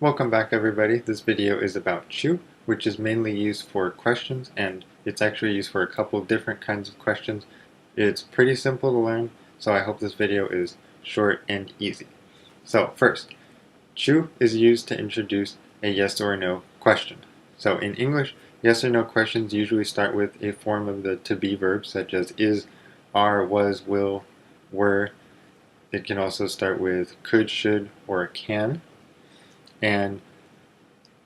Welcome back everybody. This video is about chu, which is mainly used for questions, and it's actually used for a couple different kinds of questions. It's pretty simple to learn, so I hope this video is short and easy. So first, chu is used to introduce a yes or no question. So in English, yes or no questions usually start with a form of the to be verbs such as is, are, was, will, were. It can also start with could, should, or can. And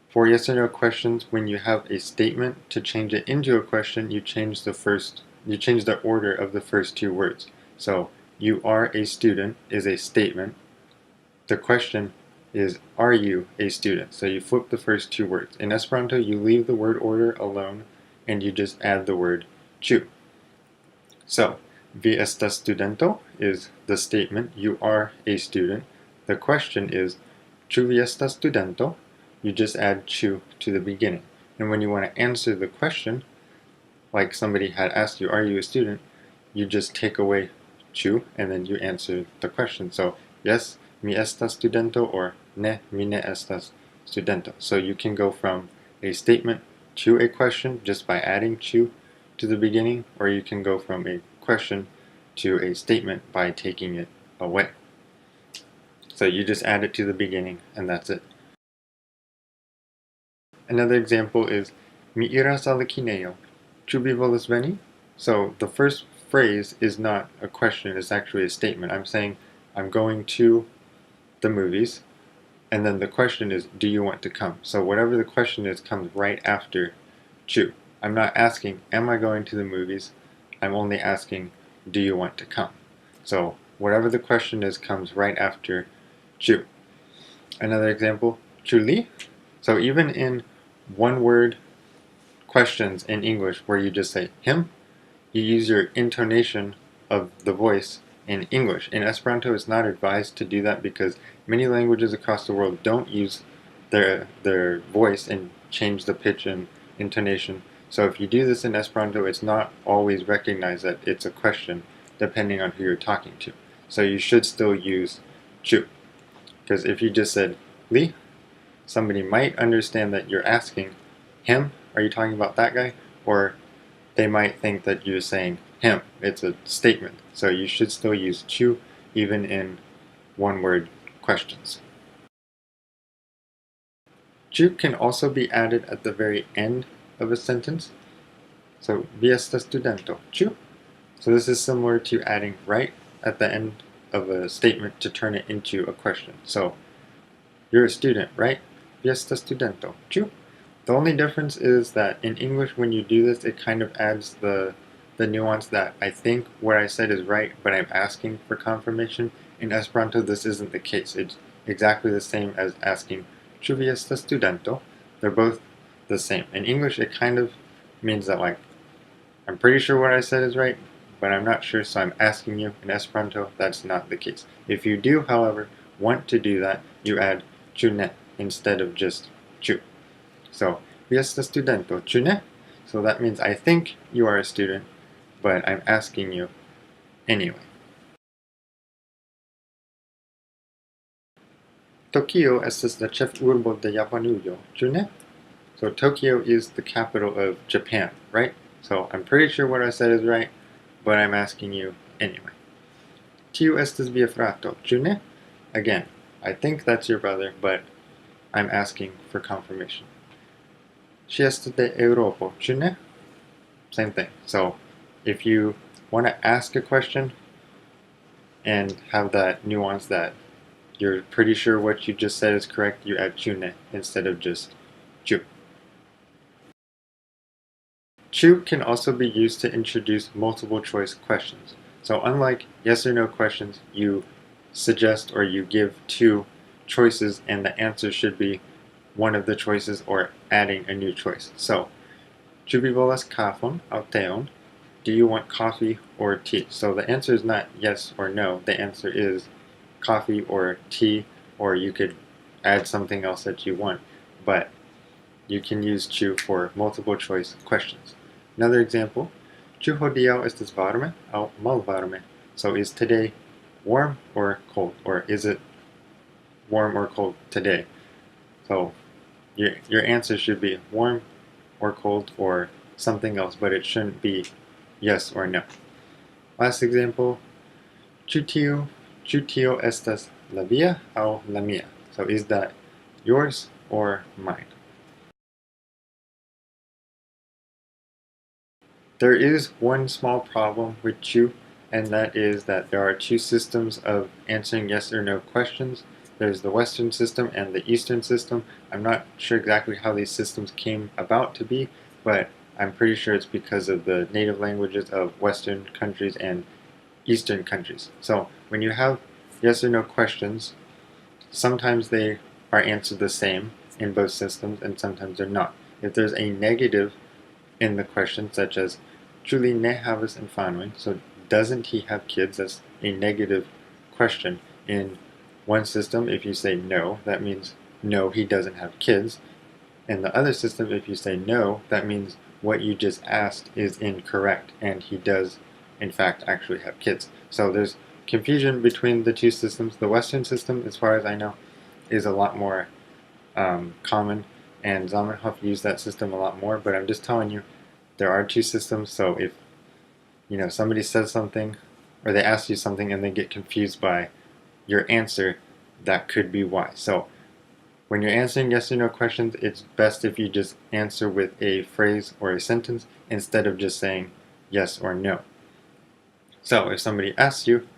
for yes or no questions, when you have a statement, to change it into a question, you change the order of the first two words. So, you are a student is a statement. The question is, are you a student? So you flip the first two words. In Esperanto, you leave the word order alone and you just add the word chu. So, vi estas studento is the statement, you are a student. The question is, chu vi estas studento? You just add chu to the beginning. And when you want to answer the question, like somebody had asked you, are you a student? You just take away chu and then you answer the question. So, yes, mi estas studento, or ne, mi ne estas studento. So you can go from a statement to a question just by adding chu to the beginning, or you can go from a question to a statement by taking it away. So you just add it to the beginning and that's it. Another example is mi iras al kinejo. Ĉu vi volas veni? So the first phrase is not a question, it's actually a statement. I'm saying I'm going to the movies, and then the question is, do you want to come? So whatever the question is comes right after chu. I'm not asking, am I going to the movies? I'm only asking, do you want to come? So whatever the question is comes right after chu. Another example, chu li? So even in one-word questions in English where you just say him, you use your intonation of the voice in English. In Esperanto, it's not advised to do that because many languages across the world don't use their voice and change the pitch and intonation. So if you do this in Esperanto, it's not always recognized that it's a question depending on who you're talking to. So you should still use chu. Because if you just said li, somebody might understand that you're asking him, are you talking about that guy? Or they might think that you're saying him. It's a statement. So you should still use chu even in one-word questions. Chu can also be added at the very end of a sentence. So, vi estas studento, chu? So this is similar to adding right at the end of a statement to turn it into a question. So, you're a student, right? Vi estas studento, chu? The only difference is that in English, when you do this, it kind of adds the nuance that I think what I said is right, but I'm asking for confirmation. In Esperanto, this isn't the case. It's exactly the same as asking, ĉu vi estas studento? They're both the same. In English, it kind of means that, like, I'm pretty sure what I said is right, but I'm not sure, so I'm asking you. In Esperanto, that's not the case. If you do, however, want to do that, you add ĉu ne instead of just chu. So, vi estas studento, ĉu ne? So that means I think you are a student, but I'm asking you anyway. Tokyo estas la ĉefurbo de Japanujo, ĉu ne? So Tokyo is the capital of Japan, right? So I'm pretty sure what I said is right, but I'm asking you anyway. Tiu estas via frato, ĉu ne? Again, I think that's your brother, but I'm asking for confirmation. Ŝi estas de Eŭropo, ĉu ne? Same thing. So if you want to ask a question and have that nuance that you're pretty sure what you just said is correct, you add ĉu ne instead of just chu. Chu can also be used to introduce multiple choice questions. So unlike yes or no questions, you suggest or you give two choices and the answer should be one of the choices or adding a new choice. So, ĉu vi volas kafon aŭ teon? Do you want coffee or tea? So the answer is not yes or no. The answer is coffee or tea, or you could add something else that you want. But you can use chu for multiple choice questions. Another example, ĉu hodiaŭ estas varme aŭ malvarme? So is today warm or cold? Or is it warm or cold today? So your answer should be warm or cold or something else, but it shouldn't be yes or no. Last example, ĉu tio estas la via aŭ la mia? So is that yours or mine? There is one small problem with ĉu, and that is that there are two systems of answering yes or no questions. There's the Western system and the Eastern system. I'm not sure exactly how these systems came about to be, but I'm pretty sure it's because of the native languages of Western countries and Eastern countries. So when you have yes or no questions, sometimes they are answered the same in both systems and sometimes they're not. If there's a negative in the question, such as ĉu li ne havas infanojn, so doesn't he have kids? That's a negative question. In one system, if you say no, that means no, he doesn't have kids. In the other system, if you say no, that means what you just asked is incorrect and he does in fact actually have kids. So there's confusion between the two systems. The Western system, as far as I know, is a lot more common, and Zamenhof used that system a lot more, but I'm just telling you there are two systems. So if somebody says something or they ask you something and they get confused by your answer, that could be why. So when you're answering yes or no questions, it's best if you just answer with a phrase or a sentence instead of just saying yes or no. So if somebody asks you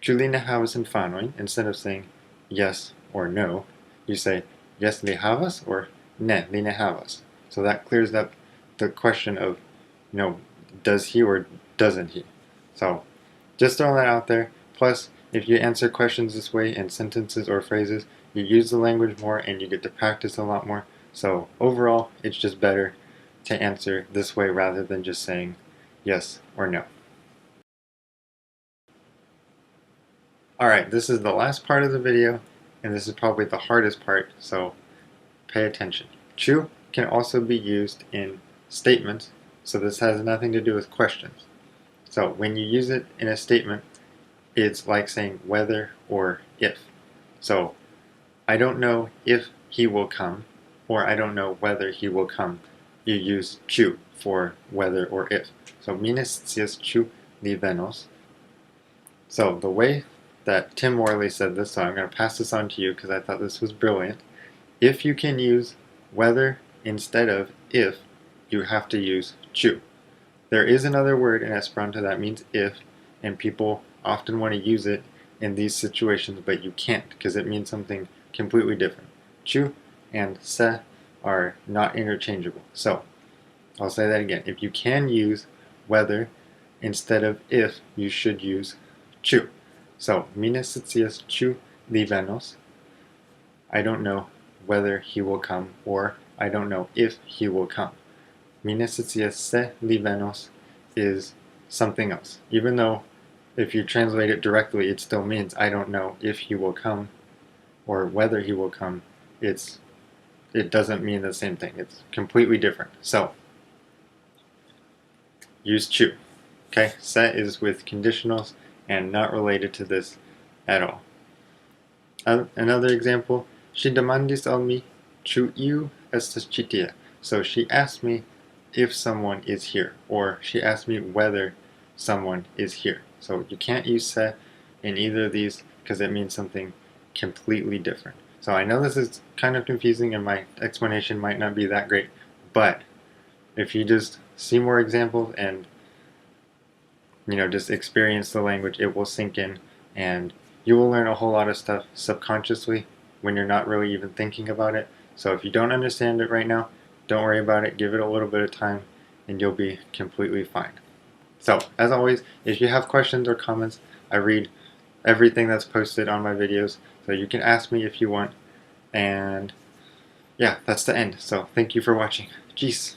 ĉu li ne havas infanojn, instead of saying yes or no, you say yes li havas or ne li ne havas. So that clears up the question of does he or doesn't he. So just throwing that out there. Plus, if you answer questions this way in sentences or phrases, you use the language more and you get to practice a lot more. So overall, it's just better to answer this way rather than just saying yes or no. Alright, this is the last part of the video, and this is probably the hardest part, so pay attention. Ĉu can also be used in statements, so this has nothing to do with questions. So when you use it in a statement, it's like saying whether or if. So I don't know if he will come, or I don't know whether he will come. You use ĉu for whether or if. So mi ne scias ĉu li venos. So the way that Tim Morley said this, so I'm going to pass this on to you because I thought this was brilliant. If you can use whether instead of if, you have to use ĉu. There is another word in Esperanto that means if, and people often want to use it in these situations, but you can't because it means something completely different. Ĉu and se are not interchangeable. So I'll say that again. If you can use whether instead of if, you should use ĉu. So mi ne scias ĉu li venos. I don't know whether he will come, or I don't know if he will come. Mi ne scias se li venos is something else. Even though if you translate it directly, it still means I don't know if he will come or whether he will come. It doesn't mean the same thing. It's completely different. So use ĉu. Okay, se is with conditionals and not related to this at all. Another example, ŝi demandis al mi ĉu iu estas ĉi tie. So she asked me if someone is here, or she asked me whether someone is here. So you can't use se in either of these because it means something completely different. So I know this is kind of confusing and my explanation might not be that great, but if you just see more examples and just experience the language, it will sink in and you will learn a whole lot of stuff subconsciously when you're not really even thinking about it. So if you don't understand it right now, don't worry about it. Give it a little bit of time and you'll be completely fine. So as always, if you have questions or comments, I read everything that's posted on my videos, so you can ask me if you want. And yeah, that's the end. So thank you for watching. Jeez.